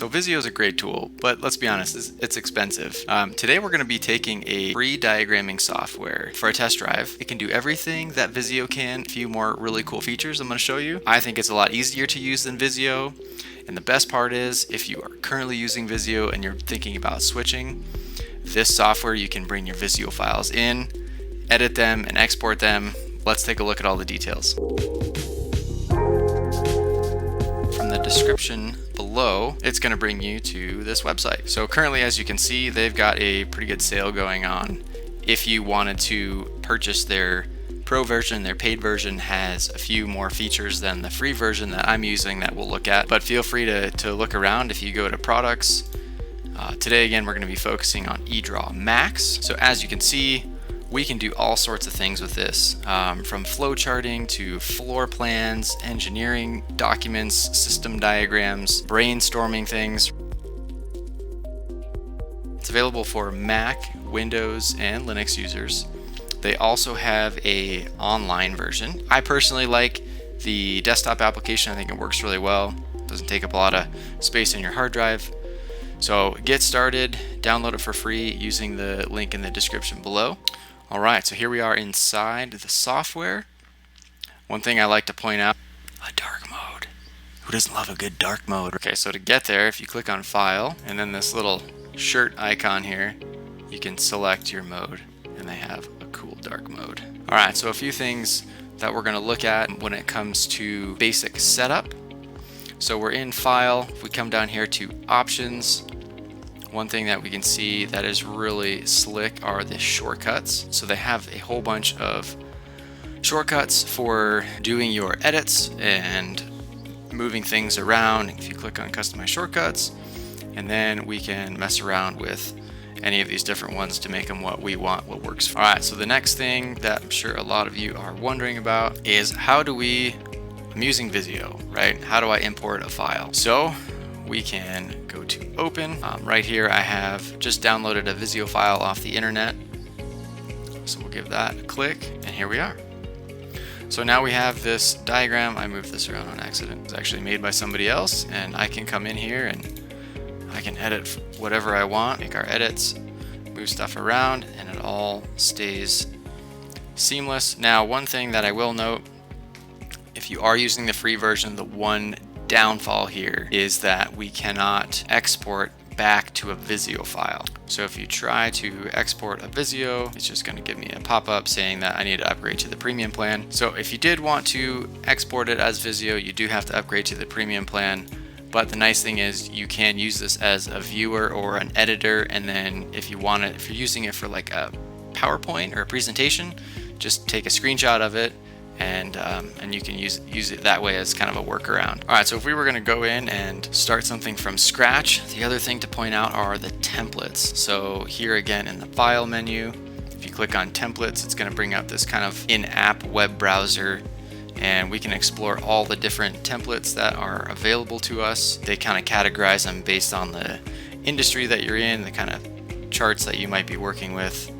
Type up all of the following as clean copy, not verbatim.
So Visio is a great tool, but let's be honest, it's expensive. Today we're going to be taking a free diagramming software for a test drive. It can do everything that Visio can, a few more really cool features I'm going to show you. I think it's a lot easier to use than Visio. And the best part is, if you are currently using Visio and you're thinking about switching, this software you can bring your Visio files in, edit them, and export them. Let's take a look at all the details. From the description below, it's going to bring you to this website. So currently, as you can see, they've got a pretty good sale going on. If you wanted to purchase their Pro version, their paid version has a few more features than the free version that I'm using that we'll look at, but feel free to look around if you go to products. Today again, we're going to be focusing on EdrawMAX. So as you can see, we can do all sorts of things with this, from flow charting to floor plans, engineering documents, system diagrams, brainstorming things. It's available for Mac, Windows, and Linux users. They also have a online version. I personally like the desktop application. I think it works really well. It doesn't take up a lot of space in your hard drive. So get started, download it for free using the link in the description below. Alright, so here we are inside the software. One thing I like to point out, a dark mode. Who doesn't love a good dark mode? Okay, so to get there, if you click on File, and then this little shirt icon here, you can select your mode, and they have a cool dark mode. Alright, so a few things that we're going to look at when it comes to basic setup. So we're in File. If we come down here to Options, one thing that we can see that is really slick are the shortcuts. So they have a whole bunch of shortcuts for doing your edits and moving things around. If you click on Customize Shortcuts, and then we can mess around with any of these different ones to make them what we want, what works. All right, so the next thing that I'm sure a lot of you are wondering about is I'm using Visio, right? How do I import a file? So we can go to Open. Right here I have just downloaded a Visio file off the internet. So we'll give that a click, and here we are. So now we have this diagram. I moved this around on accident. It's actually made by somebody else, and I can come in here and I can edit whatever I want, make our edits, move stuff around, and it all stays seamless. Now, one thing that I will note, if you are using the free version, the one downfall here is that we cannot export back to a Visio file. So if you try to export a Visio, it's just going to give me a pop-up saying that I need to upgrade to the premium plan. So if you did want to export it as Visio, you do have to upgrade to the premium plan. But the nice thing is you can use this as a viewer or an editor, and then if you're using it for like a PowerPoint or a presentation, just take a screenshot of it, and you can use it that way as kind of a workaround. All right, so if we were going to go in and start something from scratch, the other thing to point out are the templates. So here again in the File menu, if you click on Templates, it's going to bring up this kind of in-app web browser, and we can explore all the different templates that are available to us. They kind of categorize them based on the industry that you're in, the kind of charts that you might be working with.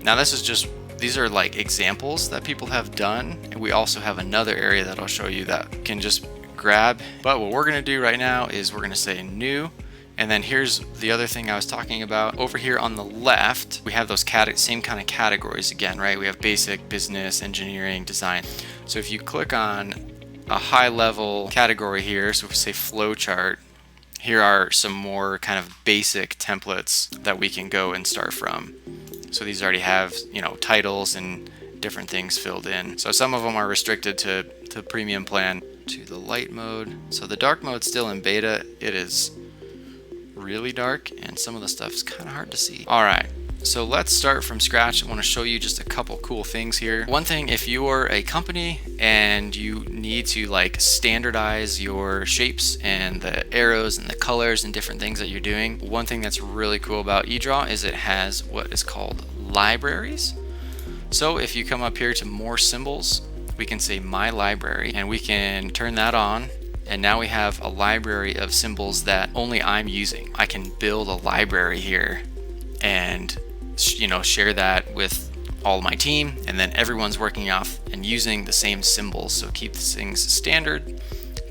Now these are like examples that people have done, and we also have another area that I'll show you that can just grab. But what we're going to do right now is we're going to say New, and then here's the other thing I was talking about. Over here on the left, we have those same kind of categories again, right? We have basic, business, engineering, design. So if you click on a high level category here, so if we say flow chart, here are some more kind of basic templates that we can go and start from. So these already have, titles and different things filled in. So some of them are restricted to premium plan. To the light mode. So the dark mode's still in beta. It is really dark, and some of the stuff is kind of hard to see. All right, so let's start from scratch. I want to show you just a couple cool things here. One thing, if you are a company and you need to standardize your shapes and the arrows and the colors and different things that you're doing, one thing that's really cool about Edraw is it has what is called libraries. So if you come up here to more symbols, we can say My Library, and we can turn that on. And now we have a library of symbols that only I'm using. I can build a library here and share that with all my team, and then everyone's working off and using the same symbols. So keep things standard,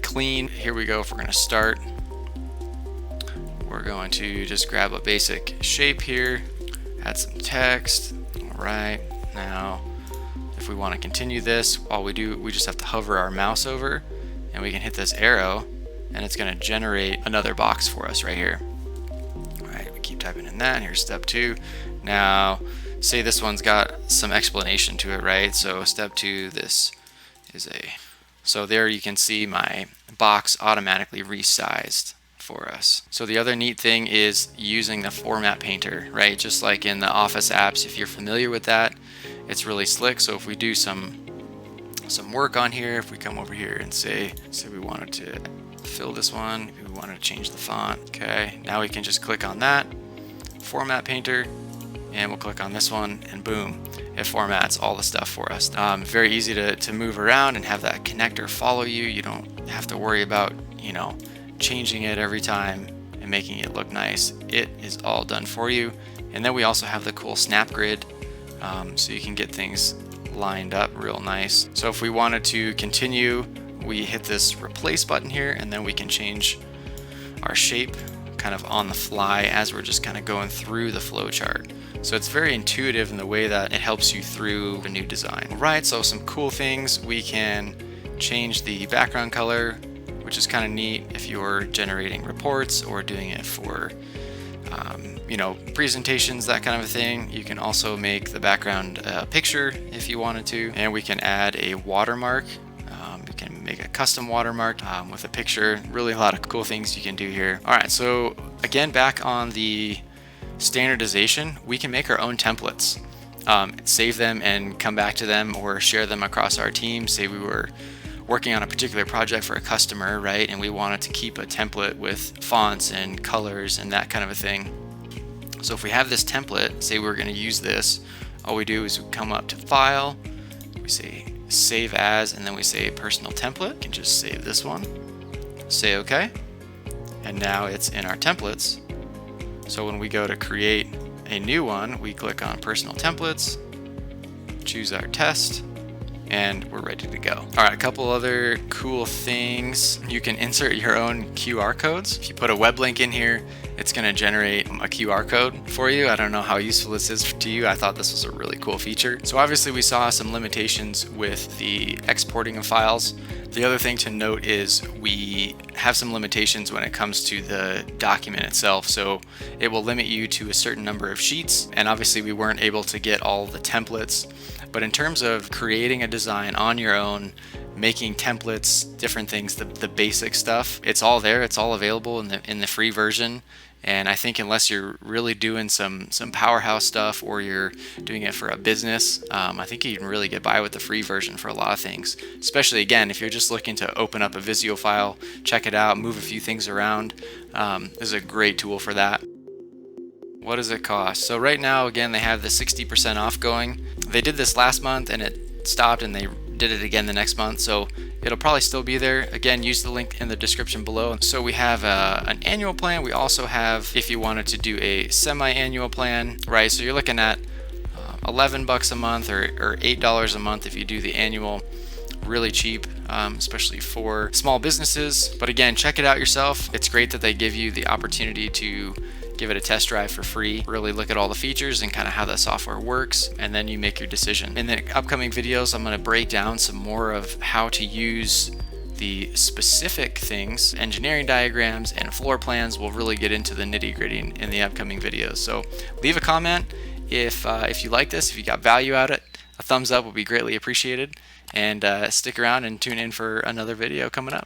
clean. Here we go. If we're going to start, we're going to just grab a basic shape here, add some text. All right, now if we want to continue this, all we do, we just have to hover our mouse over and we can hit this arrow and it's going to generate another box for us right here. All right, we keep typing in that. Here's step 2. Now, say this one's got some explanation to it, right? So step 2, this is so there you can see my box automatically resized for us. So the other neat thing is using the format painter, right? Just like in the Office apps, if you're familiar with that, it's really slick. So if we do some work on here, if we come over here and say we wanted to fill this one, we wanted to change the font. Okay, now we can just click on that format painter and we'll click on this one and boom, it formats all the stuff for us. Very easy to move around and have that connector follow you. You don't have to worry about, you know, changing it every time and making it look nice. It is all done for you. And then we also have the cool snap grid, so you can get things lined up real nice. So if we wanted to continue, we hit this replace button here and then we can change our shape kind of on the fly as we're just kind of going through the flow chart. So it's very intuitive in the way that it helps you through a new design. All right, so some cool things. We can change the background color, which is kind of neat if you're generating reports or doing it for you know, presentations, that kind of a thing. You can also make the background a picture if you wanted to, and we can add a watermark. We can make a custom watermark with a picture. Really a lot of cool things you can do here. All right, so again, back on the standardization, we can make our own templates, save them and come back to them or share them across our team. Say we were working on a particular project for a customer, right, and we wanted to keep a template with fonts and colors and that kind of a thing. So if we have this template, say we're going to use this, all we do is we come up to File, we say Save As, and then we say Personal Template. You can just save this one, say OK, and now it's in our templates. So when we go to create a new one, we click on Personal Templates, choose our test, and we're ready to go. All right, a couple other cool things. You can insert your own QR codes. If you put a web link in here, it's going to generate a QR code for you. I don't know how useful this is to you. I thought this was a really cool feature. So obviously we saw some limitations with the exporting of files. The other thing to note is we have some limitations when it comes to the document itself. So it will limit you to a certain number of sheets, and obviously we weren't able to get all the templates. But in terms of creating a design on your own, making templates, different things, the basic stuff, it's all there. It's all available in the free version. And I think unless you're really doing some powerhouse stuff or you're doing it for a business, I think you can really get by with the free version for a lot of things. Especially, again, if you're just looking to open up a Visio file, check it out, move a few things around. This is a great tool for that. What does it cost? So right now, again, they have the 60% off going. They did this last month and it stopped, and they did it again the next month. So it'll probably still be there. Again, use the link in the description below. So we have an annual plan. We also have, if you wanted to do a semi-annual plan, right? So you're looking at $11 a month or $8 a month if you do the annual. Really cheap, especially for small businesses. But again, check it out yourself. It's great that they give you the opportunity to give it a test drive for free, really look at all the features and kind of how the software works, and then you make your decision. In the upcoming videos, I'm going to break down some more of how to use the specific things, engineering diagrams and floor plans. We'll really get into the nitty-gritty in the upcoming videos. So leave a comment if you like this, if you got value out of it. A thumbs up will be greatly appreciated, and stick around and tune in for another video coming up.